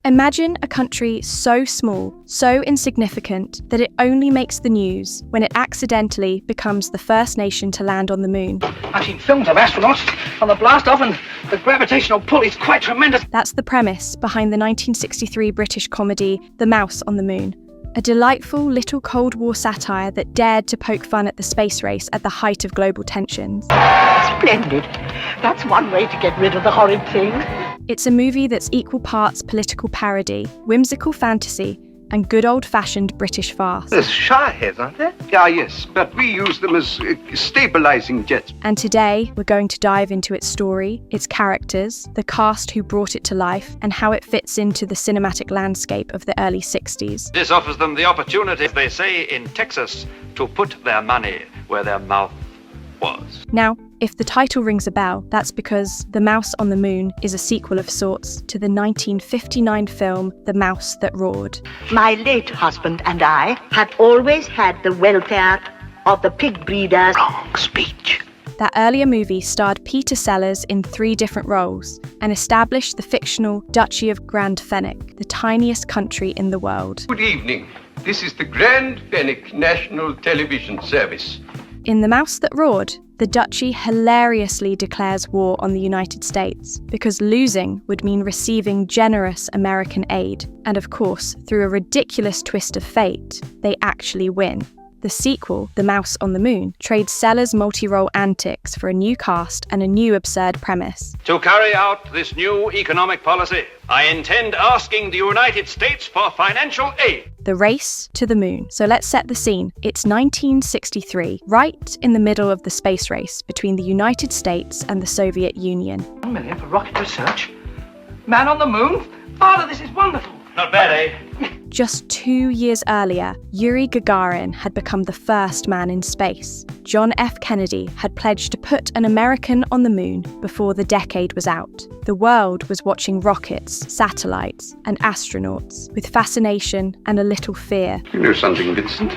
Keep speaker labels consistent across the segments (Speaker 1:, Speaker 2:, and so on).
Speaker 1: Imagine a country so small, so insignificant, that it only makes the news when it accidentally becomes the first nation to land on the moon.
Speaker 2: I've seen films of astronauts on the blast-off, and the gravitational pull is quite tremendous.
Speaker 1: That's the premise behind the 1963 British comedy The Mouse on the Moon. A delightful little Cold War satire that dared to poke fun at the space race at the height of global tensions.
Speaker 3: Splendid. That's one way to get rid of the horrid thing.
Speaker 1: It's a movie that's equal parts political parody, whimsical fantasy, and good old-fashioned British farce.
Speaker 4: There's showerheads, aren't there? Ah, yes, but we use them as stabilizing jets.
Speaker 1: And today, we're going to dive into its story, its characters, the cast who brought it to life, and how it fits into the cinematic landscape of the early 60s.
Speaker 5: This offers them the opportunity, as they say in Texas, to put their money where their mouth was.
Speaker 1: Now, if the title rings a bell, that's because The Mouse on the Moon is a sequel of sorts to the 1959 film The Mouse That Roared.
Speaker 3: My late husband and I had always had the welfare of the pig breeders.
Speaker 4: Wrong speech.
Speaker 1: That earlier movie starred Peter Sellers in 3 different roles and established the fictional Duchy of Grand Fenwick, the tiniest country in the world.
Speaker 4: Good evening. This is the Grand Fenwick National Television Service.
Speaker 1: In The Mouse That Roared, the Duchy hilariously declares war on the United States because losing would mean receiving generous American aid. And of course, through a ridiculous twist of fate, they actually win. The sequel, The Mouse on the Moon, trades Sellers' multi-role antics for a new cast and a new absurd premise.
Speaker 5: To carry out this new economic policy, I intend asking the United States for financial aid.
Speaker 1: The race to the moon. So let's set the scene. It's 1963, right in the middle of the space race between the United States and the Soviet Union.
Speaker 2: $1 million for rocket research? Man on the moon? Father, this is wonderful.
Speaker 5: Not bad, eh?
Speaker 1: Just 2 years earlier, Yuri Gagarin had become the first man in space. John F. Kennedy had pledged to put an American on the moon before the decade was out. The world was watching rockets, satellites, and astronauts with fascination and a little fear.
Speaker 4: You know something, Vincent?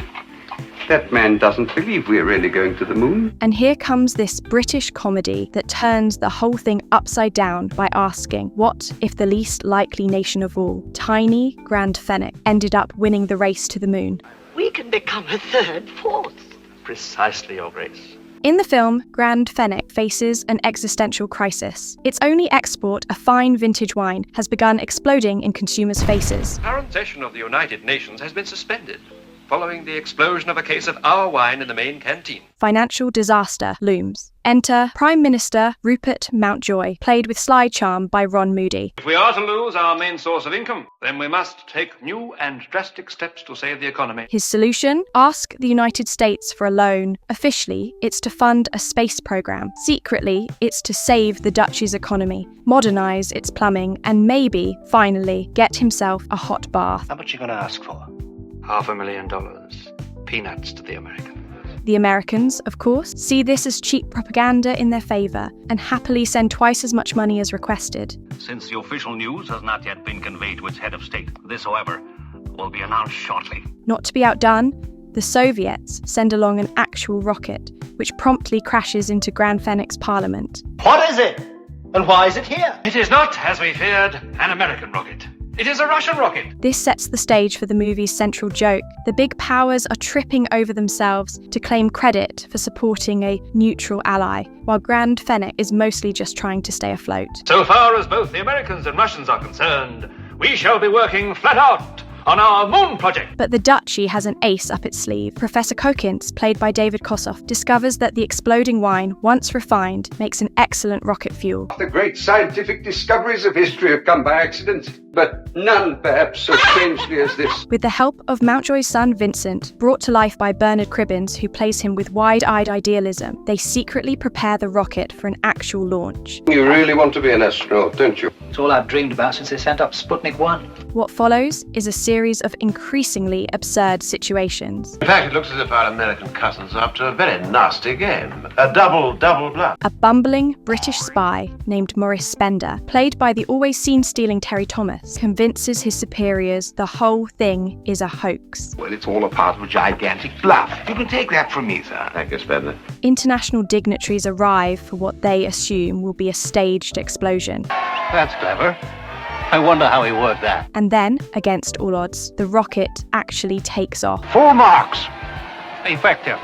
Speaker 4: That man doesn't believe we're really going to the moon.
Speaker 1: And here comes this British comedy that turns the whole thing upside down by asking, what if the least likely nation of all, tiny Grand Fenwick, ended up winning the race to the moon?
Speaker 3: We can become a third, fourth.
Speaker 5: Precisely, Your Grace.
Speaker 1: In the film, Grand Fenwick faces an existential crisis. Its only export, a fine vintage wine, has begun exploding in consumers' faces.
Speaker 5: Current session of the United Nations has been suspended following the explosion of a case of our wine in the main canteen.
Speaker 1: Financial disaster looms. Enter Prime Minister Rupert Mountjoy, played with sly charm by Ron Moody.
Speaker 5: If we are to lose our main source of income, then we must take new and drastic steps to save the economy.
Speaker 1: His solution? Ask the United States for a loan. Officially, it's to fund a space program. Secretly, it's to save the Duchy's economy, modernize its plumbing, and maybe, finally, get himself a hot bath.
Speaker 2: How much are you going to ask for?
Speaker 5: $500,000. Peanuts to the Americans.
Speaker 1: The Americans, of course, see this as cheap propaganda in their favour and happily send twice as much money as requested.
Speaker 6: Since the official news has not yet been conveyed to its head of state, this, however, will be announced shortly.
Speaker 1: Not to be outdone, the Soviets send along an actual rocket, which promptly crashes into Grand Fenwick's parliament.
Speaker 2: What is it? And why is it here?
Speaker 5: It is not, as we feared, an American rocket. It is a Russian rocket.
Speaker 1: This sets the stage for the movie's central joke. The big powers are tripping over themselves to claim credit for supporting a neutral ally, while Grand Fenwick is mostly just trying to stay afloat.
Speaker 5: So far as both the Americans and Russians are concerned, we shall be working flat out on our moon project.
Speaker 1: But the Duchy has an ace up its sleeve. Professor Kokins, played by David Kossoff, discovers that the exploding wine, once refined, makes an excellent rocket fuel.
Speaker 4: The great scientific discoveries of history have come by accident, but none perhaps so strangely as this.
Speaker 1: With the help of Mountjoy's son Vincent, brought to life by Bernard Cribbins, who plays him with wide-eyed idealism, they secretly prepare the rocket for an actual launch.
Speaker 4: You really want to be an astronaut, don't you?
Speaker 2: It's all I've dreamed about since they sent up Sputnik 1.
Speaker 1: What follows is a series of increasingly absurd situations.
Speaker 7: In fact, it looks as if our American cousins are up to a very nasty game. A double bluff.
Speaker 1: A bumbling British spy named Maurice Spender, played by the always scene-stealing Terry Thomas, convinces his superiors the whole thing is a hoax.
Speaker 7: Well, it's all a part of a gigantic bluff. You can take that from me, sir.
Speaker 4: Thank you, Spender.
Speaker 1: International dignitaries arrive for what they assume will be a staged explosion.
Speaker 7: That's clever.
Speaker 8: I wonder how he worked that.
Speaker 1: And then, against all odds, the rocket actually takes off.
Speaker 7: Full marks.
Speaker 8: Effective.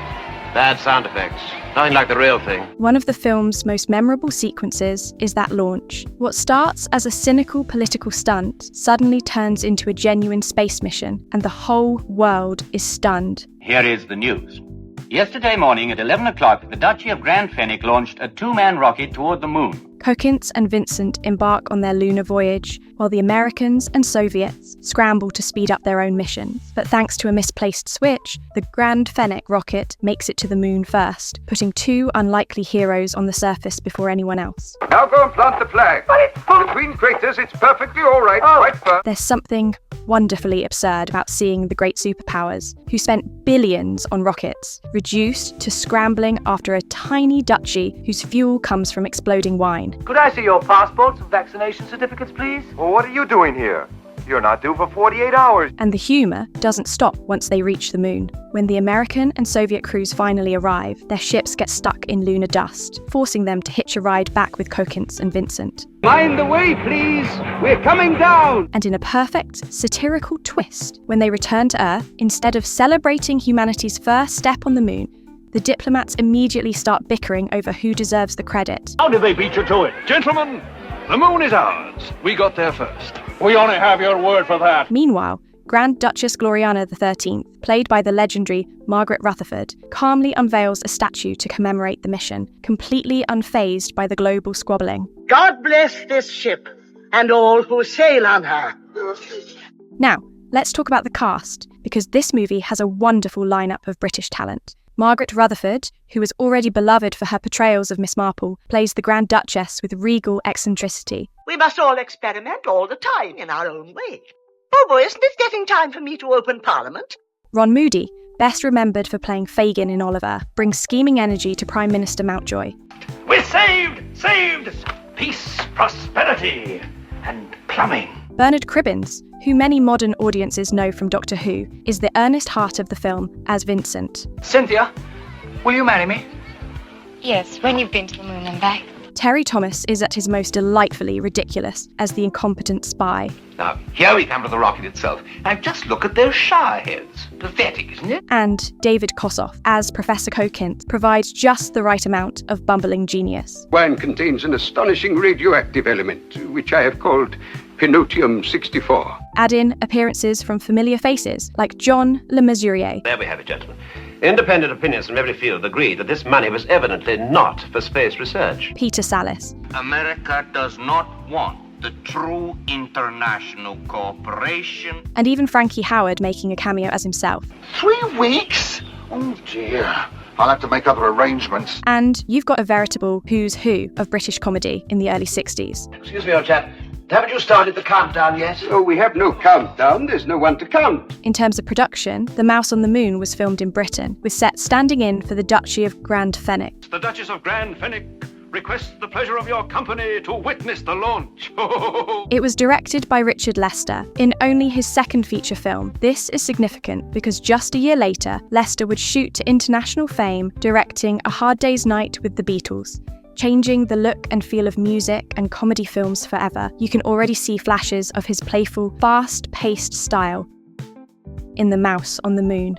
Speaker 7: Bad sound effects. Nothing like the real thing.
Speaker 1: One of the film's most memorable sequences is that launch. What starts as a cynical political stunt suddenly turns into a genuine space mission, and the whole world is stunned.
Speaker 9: Here is the news. Yesterday morning at 11 o'clock, the Duchy of Grand Fenwick launched a two-man rocket toward the moon.
Speaker 1: Kossoff and Vincent embark on their lunar voyage, while the Americans and Soviets scramble to speed up their own missions. But thanks to a misplaced switch, the Grand Fenwick rocket makes it to the moon first, putting two unlikely heroes on the surface before anyone else.
Speaker 4: Now go and plant the flag. But it's full. Between craters, it's perfectly all right. Quite firm.
Speaker 1: There's something wonderfully absurd about seeing the great superpowers, who spent billions on rockets, reduced to scrambling after a tiny duchy whose fuel comes from exploding wine.
Speaker 2: Could I see your passports and vaccination certificates, please?
Speaker 10: Well, what are you doing here? You're not due for 48 hours.
Speaker 1: And the humour doesn't stop once they reach the moon. When the American and Soviet crews finally arrive, their ships get stuck in lunar dust, forcing them to hitch a ride back with Kossoff and Vincent.
Speaker 2: Mind the way, please. We're coming down.
Speaker 1: And in a perfect satirical twist, when they return to Earth, instead of celebrating humanity's first step on the moon, the diplomats immediately start bickering over who deserves the credit.
Speaker 8: How did they beat you to it?
Speaker 5: Gentlemen, the moon is ours. We got there first.
Speaker 8: We only have your word for that.
Speaker 1: Meanwhile, Grand Duchess Gloriana XIII, played by the legendary Margaret Rutherford, calmly unveils a statue to commemorate the mission, completely unfazed by the global squabbling.
Speaker 3: God bless this ship and all who sail on her.
Speaker 1: Now, let's talk about the cast, because this movie has a wonderful lineup of British talent. Margaret Rutherford, who is already beloved for her portrayals of Miss Marple, plays the Grand Duchess with regal eccentricity.
Speaker 3: We must all experiment all the time in our own way. Oh boy, isn't it getting time for me to open Parliament?
Speaker 1: Ron Moody, best remembered for playing Fagin in Oliver, brings scheming energy to Prime Minister Mountjoy.
Speaker 5: We're saved! Saved! Peace, prosperity, and plumbing.
Speaker 1: Bernard Cribbins, who many modern audiences know from Doctor Who, is the earnest heart of the film as Vincent.
Speaker 2: Cynthia, will you marry me?
Speaker 11: Yes, when you've been to the moon and back.
Speaker 1: Terry Thomas is at his most delightfully ridiculous as the incompetent spy.
Speaker 7: Now, here we come to the rocket itself. Now, just look at those shower heads. Pathetic, isn't it?
Speaker 1: And David Kossoff, as Professor Kossoff, provides just the right amount of bumbling genius.
Speaker 4: Wine contains an astonishing radioactive element, which I have called Pinotium-64.
Speaker 1: Add in appearances from familiar faces like John Le Mesurier.
Speaker 7: There we have it, gentlemen. Independent opinions from every field agree that this money was evidently not for space research.
Speaker 1: Peter Sallis.
Speaker 9: America does not want the true international cooperation.
Speaker 1: And even Frankie Howard making a cameo as himself.
Speaker 10: 3 weeks? Oh dear. I'll have to make other arrangements.
Speaker 1: And you've got a veritable who's who of British comedy in the early 60s.
Speaker 2: Excuse me, old chap. Haven't you started the countdown yet?
Speaker 4: Oh, we have no countdown. There's no one to count.
Speaker 1: In terms of production, The Mouse on the Moon was filmed in Britain, with sets standing in for the Duchy of Grand Fenwick.
Speaker 5: The Duchess of Grand Fenwick requests the pleasure of your company to witness the launch.
Speaker 1: It was directed by Richard Lester, in only his second feature film. This is significant because just a year later, Lester would shoot to international fame, directing A Hard Day's Night with the Beatles. Changing the look and feel of music and comedy films forever, you can already see flashes of his playful, fast-paced style in The Mouse on the Moon.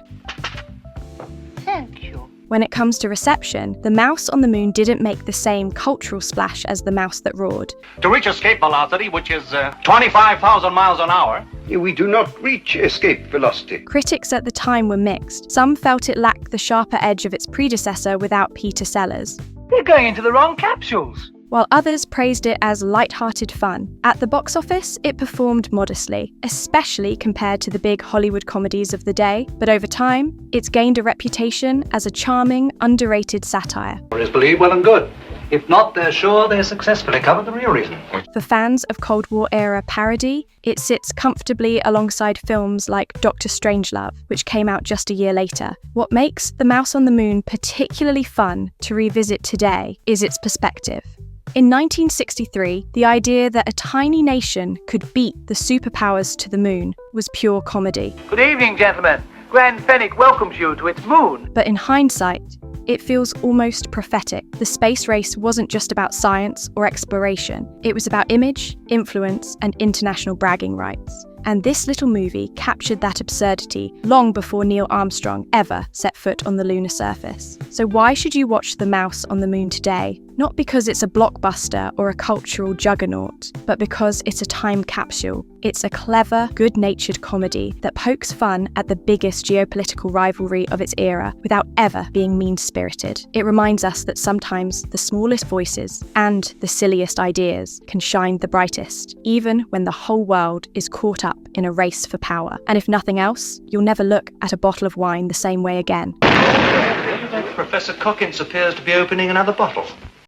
Speaker 3: Thank you.
Speaker 1: When it comes to reception, The Mouse on the Moon didn't make the same cultural splash as The Mouse That Roared.
Speaker 8: To reach escape velocity, which is 25,000 miles an hour.
Speaker 4: We do not reach escape velocity.
Speaker 1: Critics at the time were mixed. Some felt it lacked the sharper edge of its predecessor without Peter Sellers,
Speaker 2: You're going into the wrong capsules.
Speaker 1: while others praised it as light-hearted fun. At the box office, it performed modestly, especially compared to the big Hollywood comedies of the day, but over time, it's gained a reputation as a charming, underrated satire.
Speaker 2: Is believed well and good. If not, they're sure they successfully covered the real reason.
Speaker 1: For fans of Cold War-era parody, it sits comfortably alongside films like Dr. Strangelove, which came out just a year later. What makes The Mouse on the Moon particularly fun to revisit today is its perspective. In 1963, the idea that a tiny nation could beat the superpowers to the moon was pure comedy.
Speaker 2: Good evening, gentlemen. Grand Fenwick welcomes you to its moon.
Speaker 1: But in hindsight, It feels almost prophetic. The space race wasn't just about science or exploration. It was about image, influence, and international bragging rights. And this little movie captured that absurdity long before Neil Armstrong ever set foot on the lunar surface. So why should you watch The Mouse on the Moon today? Not because it's a blockbuster or a cultural juggernaut, but because it's a time capsule. It's a clever, good-natured comedy that pokes fun at the biggest geopolitical rivalry of its era without ever being mean-spirited. It reminds us that sometimes the smallest voices and the silliest ideas can shine the brightest, even when the whole world is caught up in a race for power. And if nothing else, you'll never look at a bottle of wine the same way again.
Speaker 8: Professor Cockins appears to be opening another bottle.